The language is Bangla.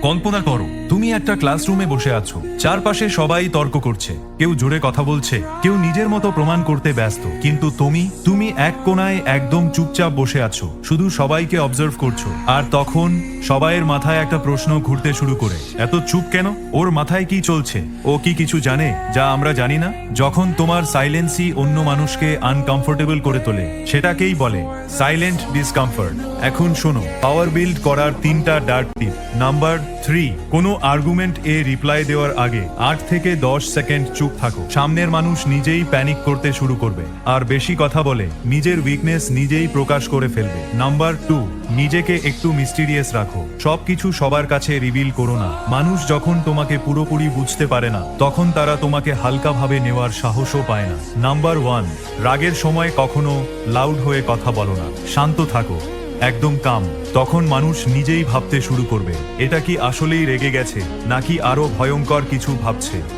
কল্পনা করো তুমি একটা ক্লাসরুমে বসে আছো, চারপাশে সবাই তর্ক করছে, কেউ জোরে কথা বলছে, কেউ নিজের মতো প্রমাণ করতে ব্যস্ত, কিন্তু তুমি এক কোণায় একদম চুপচাপ বসে আছো, শুধু সবাইকে অবজার্ভ করছো। আর তখন সবাইয়ের মাথায় একটা প্রশ্ন ঘুরতে শুরু করে, এত চুপ কেন? ওর মাথায় কি চলছে? ও কি কিছু জানে যা আমরা জানি না? যখন তোমার সাইলেন্সই অন্য মানুষকে আনকমফোর্টেবল করে তোলে, সেটাকেই বলে সাইলেন্ট ডিসকমফর্ট। এখন শোনো, পাওয়ার বিল্ড করার 3টা ডার্ক টিপ। নাম্বার 3, কোনো আর্গুমেন্ট এ রিপ্লাই দেওয়ার আগে 8 থেকে 10 সেকেন্ড চুপ থাকো। সামনের মানুষ নিজেই প্যানিক করতে শুরু করবে, আর বেশি কথা বলে নিজের উইকনেস নিজেই প্রকাশ করে ফেলবে। নাম্বার 2, নিজেকে একটু মিস্টিরিয়াস রাখো। সবকিছু সবার কাছে রিভিল করো না। মানুষ যখন তোমাকে পুরোপুরি বুঝতে পারে না, তখন তারা তোমাকে হালকাভাবে নেওয়ার সাহসও পায় না। নাম্বার 1, রাগের সময় কখনো লাউড হয়ে কথা বলো না। শান্ত থাকো, একদম কাম। তখন মানুষ নিজেই ভাবতে শুরু করবে, এটা কি আসলেই রেগে গেছে নাকি আরো ভয়ঙ্কর কিছু ভাবছে।